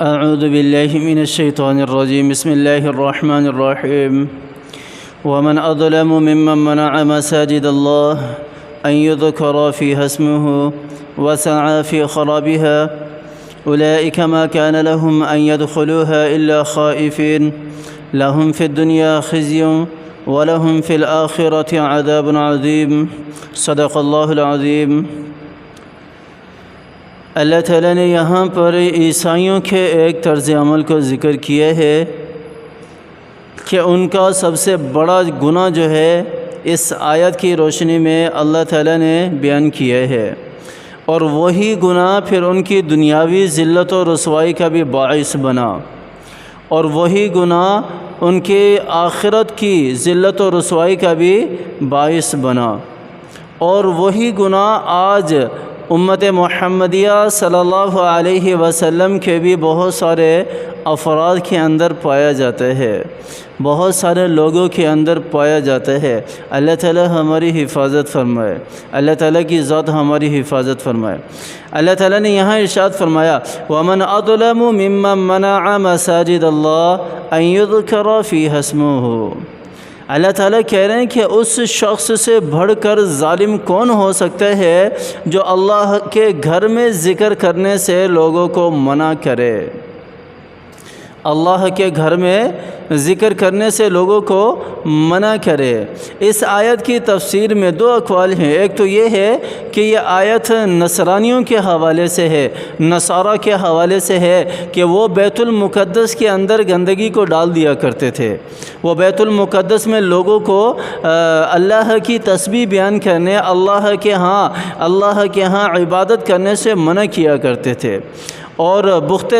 اعوذ باللہ من الشیطان الرجیم بسم اللہ الرحمن الرحیم ومن اظلم ممن منع مساجد اللہ ان يذكر فيها اسمه وسعى في خرابها اولئك ما كان لهم ان يدخلوها الا خائفين لهم في الدنيا خزي ولهم في الآخرة عذاب عظيم صدق اللہ العظیم۔ اللہ تعالیٰ نے یہاں پر عیسائیوں کے ایک طرز عمل کو ذکر کیا ہے کہ ان کا سب سے بڑا گناہ جو ہے اس آیت کی روشنی میں اللہ تعالیٰ نے بیان کیا ہے، اور وہی گناہ پھر ان کی دنیاوی ذلت و رسوائی کا بھی باعث بنا، اور وہی گناہ ان کے آخرت کی ذلت و رسوائی کا بھی باعث بنا، اور وہی گناہ آج امت محمدیہ صلی اللہ علیہ وسلم کے بھی بہت سارے افراد کے اندر پایا جاتا ہے، بہت سارے لوگوں کے اندر پایا جاتا ہے۔ اللہ تعالی ہماری حفاظت فرمائے، اللہ تعالیٰ کی ذات ہماری حفاظت فرمائے۔ اللہ تعالیٰ نے یہاں ارشاد فرمایا وَمَنْ أَظْلَمُ مِمَّنْ مَنَعَ مَسَاجِدَ اللَّهِ أَنْ يُذْكَرَ فِيهَا اسْمُهُ۔ اللہ تعالیٰ کہہ رہے ہیں کہ اس شخص سے بڑھ کر ظالم کون ہو سکتا ہے جو اللہ کے گھر میں ذکر کرنے سے لوگوں کو منع کرے، اللہ کے گھر میں ذکر کرنے سے لوگوں کو منع کرے۔ اس آیت کی تفسیر میں دو اقوال ہیں، ایک تو یہ ہے کہ یہ آیت نصرانیوں کے حوالے سے ہے، نصارہ کے حوالے سے ہے کہ وہ بیت المقدس کے اندر گندگی کو ڈال دیا کرتے تھے، وہ بیت المقدس میں لوگوں کو اللہ کی تسبیح بیان کرنے، اللہ کے ہاں عبادت کرنے سے منع کیا کرتے تھے، اور بخت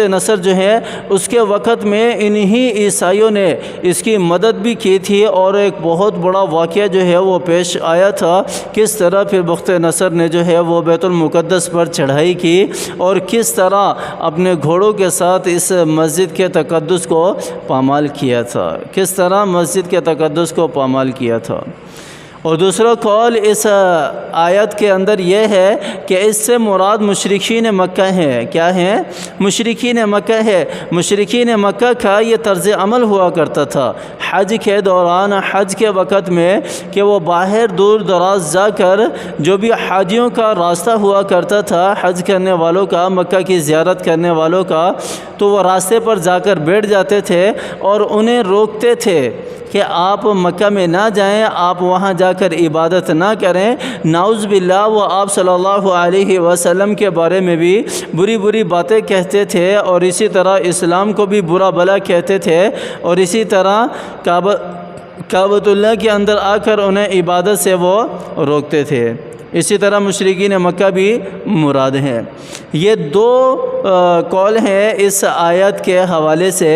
نصر جو ہے اس کے وقت میں انہی عیسائیوں نے اس کی مدد بھی کی تھی، اور ایک بہت بڑا واقعہ جو ہے وہ پیش آیا تھا، کس طرح پھر بخت نصر نے جو ہے وہ بیت المقدس پر چڑھائی کی، اور کس طرح اپنے گھوڑوں کے ساتھ اس مسجد کے تقدس کو پامال کیا تھا، کس طرح مسجد کے تقدس کو پامال کیا تھا۔ اور دوسرا قول اس آیت کے اندر یہ ہے کہ اس سے مراد مشرکین مکہ ہیں۔ کیا ہیں؟ مشرکین مکہ ہے۔ مشرکین مکہ کا یہ طرز عمل ہوا کرتا تھا حج کے دوران، حج کے وقت میں، کہ وہ باہر دور دراز جا کر جو بھی حاجیوں کا راستہ ہوا کرتا تھا، حج کرنے والوں کا، مکہ کی زیارت کرنے والوں کا، تو وہ راستے پر جا کر بیٹھ جاتے تھے اور انہیں روکتے تھے کہ آپ مکہ میں نہ جائیں، آپ وہاں جا کر عبادت نہ کریں۔ نعوذ باللہ وہ آپ صلی اللہ علیہ وسلم کے بارے میں بھی بری بری باتیں کہتے تھے، اور اسی طرح اسلام کو بھی برا بھلا کہتے تھے، اور اسی طرح کعبۃ اللہ کے اندر آ کر انہیں عبادت سے وہ روکتے تھے۔ اسی طرح مشرکین مکہ بھی مراد ہیں۔ یہ دو قول ہیں اس آیت کے حوالے سے،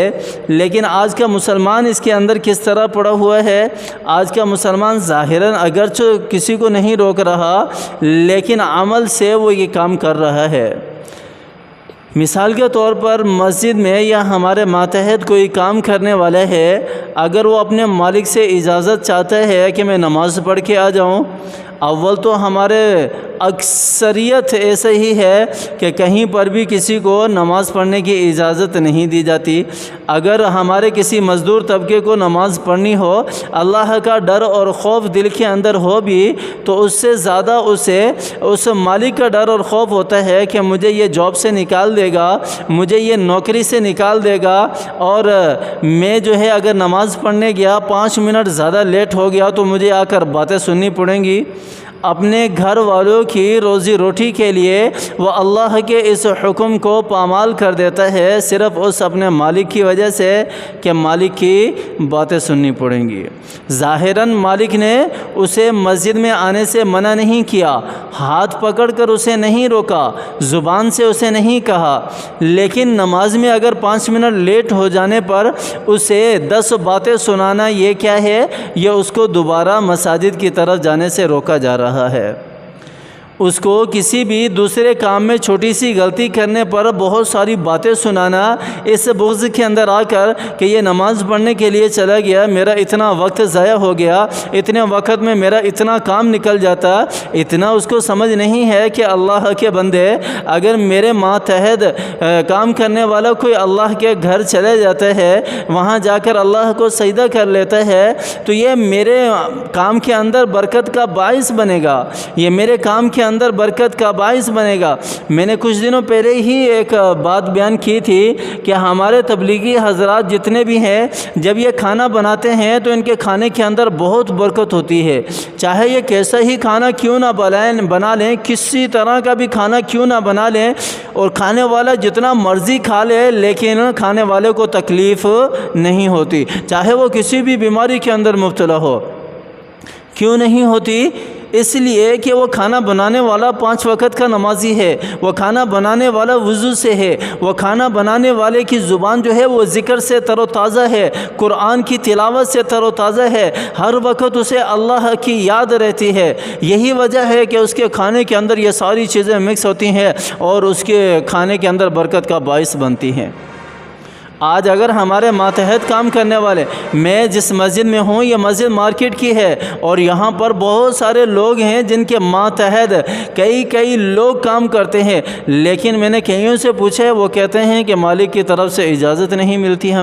لیکن آج کا مسلمان اس کے اندر کس طرح پڑا ہوا ہے؟ آج کا مسلمان ظاہراً اگرچہ کسی کو نہیں روک رہا، لیکن عمل سے وہ یہ کام کر رہا ہے۔ مثال کے طور پر مسجد میں یا ہمارے ماتحت کوئی کام کرنے والا ہے، اگر وہ اپنے مالک سے اجازت چاہتا ہے کہ میں نماز پڑھ کے آ جاؤں، اول تو ہمارے اکثریت ایسے ہی ہے کہ کہیں پر بھی کسی کو نماز پڑھنے کی اجازت نہیں دی جاتی۔ اگر ہمارے کسی مزدور طبقے کو نماز پڑھنی ہو، اللہ کا ڈر اور خوف دل کے اندر ہو بھی، تو اس سے زیادہ اسے اس مالک کا ڈر اور خوف ہوتا ہے کہ مجھے یہ جاب سے نکال دے گا، مجھے یہ نوکری سے نکال دے گا، اور میں جو ہے اگر نماز پڑھنے گیا 5 منٹ زیادہ لیٹ ہو گیا تو مجھے آ کر باتیں سننی پڑیں گی۔ اپنے گھر والوں کی روزی روٹی کے لیے وہ اللہ کے اس حکم کو پامال کر دیتا ہے، صرف اس اپنے مالک کی وجہ سے کہ مالک کی باتیں سننی پڑیں گی۔ ظاہراً مالک نے اسے مسجد میں آنے سے منع نہیں کیا، ہاتھ پکڑ کر اسے نہیں روکا، زبان سے اسے نہیں کہا، لیکن نماز میں اگر 5 منٹ لیٹ ہو جانے پر اسے 10 باتیں سنانا، یہ کیا ہے؟ یہ اس کو دوبارہ مساجد کی طرف جانے سے روکا جا رہا ہے۔ اس کو کسی بھی دوسرے کام میں چھوٹی سی غلطی کرنے پر بہت ساری باتیں سنانا، اس بغض کے اندر آ کر کہ یہ نماز پڑھنے کے لیے چلا گیا، میرا اتنا وقت ضائع ہو گیا، اتنے وقت میں میرا اتنا کام نکل جاتا، اتنا اس کو سمجھ نہیں ہے کہ اللہ کے بندے اگر میرے ماتحت کام کرنے والا کوئی اللہ کے گھر چلے جاتا ہے، وہاں جا کر اللہ کو سجدہ کر لیتا ہے، تو یہ میرے کام کے اندر برکت کا باعث بنے گا، یہ میرے کام کے اندر برکت کا باعث بنے گا۔ میں نے کچھ دنوں پہلے ہی ایک بات بیان کی تھی کہ ہمارے تبلیغی حضرات جتنے بھی ہیں، جب یہ کھانا بناتے ہیں تو ان کے کھانے کے اندر بہت برکت ہوتی ہے، چاہے یہ کیسا ہی کھانا کیوں نہ بنا لیں، کسی طرح کا بھی کھانا کیوں نہ بنا لیں، اور کھانے والا جتنا مرضی کھا لے، لیکن کھانے والے کو تکلیف نہیں ہوتی، چاہے وہ کسی بھی بیماری کے اندر مبتلا ہو۔ کیوں نہیں ہوتی؟ اس لیے کہ وہ کھانا بنانے والا 5 وقت کا نمازی ہے، وہ کھانا بنانے والا وضو سے ہے، وہ کھانا بنانے والے کی زبان جو ہے وہ ذکر سے تر و تازہ ہے، قرآن کی تلاوت سے تر و تازہ ہے، ہر وقت اسے اللہ کی یاد رہتی ہے۔ یہی وجہ ہے کہ اس کے کھانے کے اندر یہ ساری چیزیں مکس ہوتی ہیں اور اس کے کھانے کے اندر برکت کا باعث بنتی ہیں۔ آج اگر ہمارے ماتحت کام کرنے والے، میں جس مسجد میں ہوں یہ مسجد مارکیٹ کی ہے، اور یہاں پر بہت سارے لوگ ہیں جن کے ماتحت کئی لوگ کام کرتے ہیں، لیکن میں نے کئیوں سے پوچھا ہے، وہ کہتے ہیں کہ مالک کی طرف سے اجازت نہیں ملتی،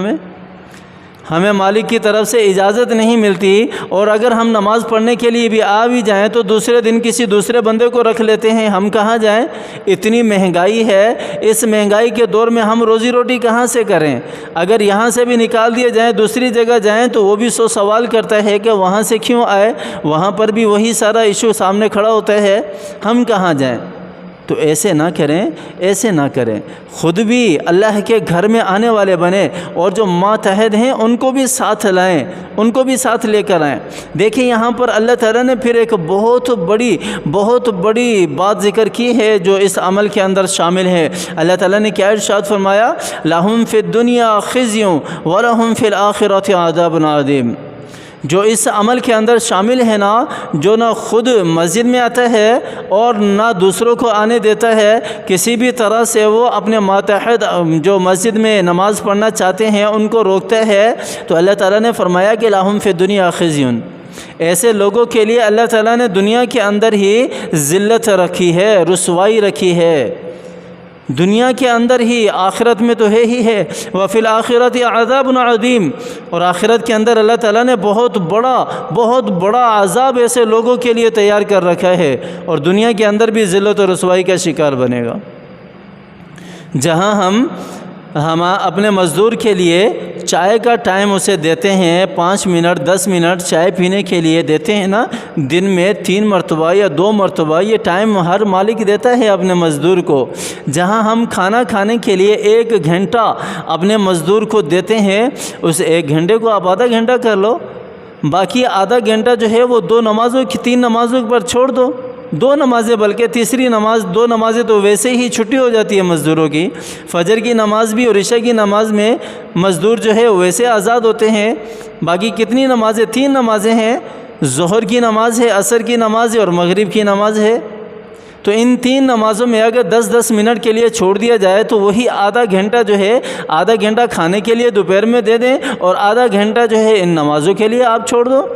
ہمیں مالک کی طرف سے اجازت نہیں ملتی، اور اگر ہم نماز پڑھنے کے لیے بھی آ بھی جائیں تو دوسرے دن کسی دوسرے بندے کو رکھ لیتے ہیں، ہم کہاں جائیں؟ اتنی مہنگائی ہے، اس مہنگائی کے دور میں ہم روزی روٹی کہاں سے کریں؟ اگر یہاں سے بھی نکال دیے جائیں، دوسری جگہ جائیں، تو وہ بھی سوال کرتا ہے کہ وہاں سے کیوں آئے، وہاں پر بھی وہی سارا ایشو سامنے کھڑا ہوتا ہے، ہم کہاں جائیں؟ تو ایسے نہ کریں، خود بھی اللہ کے گھر میں آنے والے بنیں، اور جو ماتحت ہیں ان کو بھی ساتھ لائیں، ان کو بھی ساتھ لے کر آئیں۔ دیکھیں یہاں پر اللہ تعالیٰ نے پھر ایک بہت بڑی بات ذکر کی ہے جو اس عمل کے اندر شامل ہے۔ اللہ تعالیٰ نے کیا ارشاد فرمایا؟ لَهُمْ فِي الدُّنْيَا خِزْيٌ وَلَهُمْ فِي الْآخِرَةِ عَذَابٌ عَظِيمٌ۔ جو اس عمل کے اندر شامل ہے نا، جو نہ خود مسجد میں آتا ہے اور نہ دوسروں کو آنے دیتا ہے، کسی بھی طرح سے وہ اپنے ماتحت جو مسجد میں نماز پڑھنا چاہتے ہیں ان کو روکتا ہے، تو اللہ تعالیٰ نے فرمایا کہ لَهُمْ فِي الدُّنْيَا خِزْيٌ۔ ایسے لوگوں کے لیے اللہ تعالیٰ نے دنیا کے اندر ہی ذلت رکھی ہے، رسوائی رکھی ہے، دنیا کے اندر ہی، آخرت میں تو ہے ہی ہے۔ وَفِي الْآخِرَةِ عَذَابٌ عَظِيمٌ، اور آخرت کے اندر اللہ تعالیٰ نے بہت بڑا عذاب ایسے لوگوں کے لیے تیار کر رکھا ہے، اور دنیا کے اندر بھی ذلت و رسوائی کا شکار بنے گا۔ جہاں ہم اپنے مزدور کے لیے چائے کا ٹائم اسے دیتے ہیں، 5 منٹ 10 منٹ چائے پینے کے لیے دیتے ہیں نا، دن میں 3 مرتبہ یا 2 مرتبہ یہ ٹائم ہر مالک دیتا ہے اپنے مزدور کو۔ جہاں ہم کھانا کھانے کے لیے 1 گھنٹہ اپنے مزدور کو دیتے ہیں، اس 1 گھنٹے کو آپ آدھا گھنٹہ کر لو، باقی آدھا گھنٹہ جو ہے وہ 3 نمازوں پر چھوڑ دو، 2 نمازیں، بلکہ تیسری نماز 2 نمازیں تو ویسے ہی چھٹی ہو جاتی ہے مزدوروں کی، فجر کی نماز بھی اور عشاء کی نماز میں مزدور جو ہے ویسے آزاد ہوتے ہیں۔ باقی کتنی نمازیں؟ 3 نمازیں ہیں، ظہر کی نماز ہے، عصر کی نماز ہے اور مغرب کی نماز ہے۔ تو ان 3 نمازوں میں اگر 10-10 منٹ کے لیے چھوڑ دیا جائے تو وہی آدھا گھنٹہ جو ہے، آدھا گھنٹہ کھانے کے لیے دوپہر میں دے دیں، اور آدھا گھنٹہ جو ہے ان نمازوں کے لیے آپ چھوڑ دو۔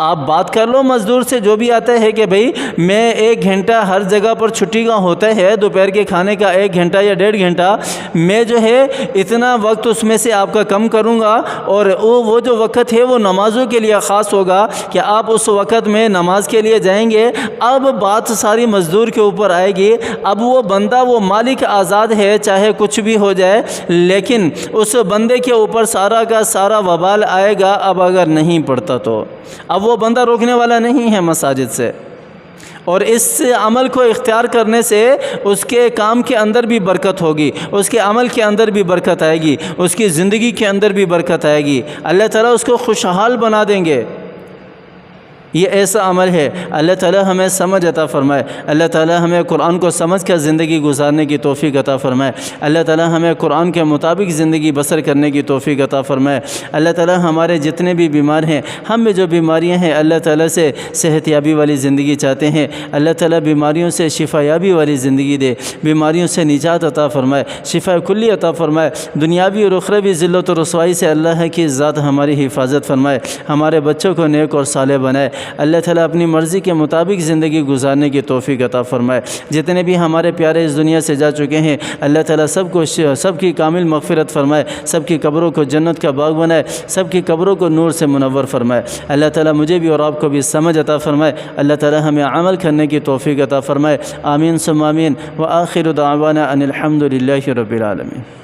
آپ بات کر لو مزدور سے جو بھی آتا ہے کہ بھئی میں 1 گھنٹہ ہر جگہ پر چھٹی کا ہوتا ہے، دوپہر کے کھانے کا 1 گھنٹہ یا 1.5 گھنٹہ، میں جو ہے اتنا وقت اس میں سے آپ کا کم کروں گا، اور وہ جو وقت ہے وہ نمازوں کے لیے خاص ہوگا کہ آپ اس وقت میں نماز کے لیے جائیں گے۔ اب بات ساری مزدور کے اوپر آئے گی، اب وہ بندہ، وہ مالک آزاد ہے، چاہے کچھ بھی ہو جائے، لیکن اس بندے کے اوپر سارا کا سارا وبال آئے گا اب اگر نہیں پڑھتا تو۔ اب وہ بندہ روکنے والا نہیں ہے مساجد سے، اور اس عمل کو اختیار کرنے سے اس کے کام کے اندر بھی برکت ہوگی، اس کے عمل کے اندر بھی برکت آئے گی، اس کی زندگی کے اندر بھی برکت آئے گی، اللہ تعالیٰ اس کو خوشحال بنا دیں گے۔ یہ ایسا عمل ہے۔ اللہ تعالیٰ ہمیں سمجھ عطا فرمائے، اللہ تعالیٰ ہمیں قرآن کو سمجھ کر زندگی گزارنے کی توفیق عطا فرمائے، اللہ تعالیٰ ہمیں قرآن کے مطابق زندگی بسر کرنے کی توفیق عطا فرمائے۔ اللہ تعالیٰ ہمارے جتنے بھی بیمار ہیں، ہم میں جو بیماریاں ہیں، اللہ تعالیٰ سے صحت یابی والی زندگی چاہتے ہیں۔ اللہ تعالیٰ بیماریوں سے شفا یابی والی زندگی دے، بیماریوں سے نجات عطا فرمائے، شفا کلی عطا فرمائے، دنیاوی اور اخروی ذلت و رسوائی سے اللہ کی ذات ہماری حفاظت فرمائے، ہمارے بچوں کو نیک اور صالح بنائے۔ اللہ تعالیٰ اپنی مرضی کے مطابق زندگی گزارنے کی توفیق عطا فرمائے۔ جتنے بھی ہمارے پیارے اس دنیا سے جا چکے ہیں، اللہ تعالیٰ سب کی کامل مغفرت فرمائے، سب کی قبروں کو جنت کا باغ بنائے، سب کی قبروں کو نور سے منور فرمائے۔ اللہ تعالیٰ مجھے بھی اور آپ کو بھی سمجھ عطا فرمائے، اللہ تعالیٰ ہمیں عمل کرنے کی توفیق عطا فرمائے۔ آمین ثم آمین، وآخر دعوانا ان الحمد للہ رب العالمین۔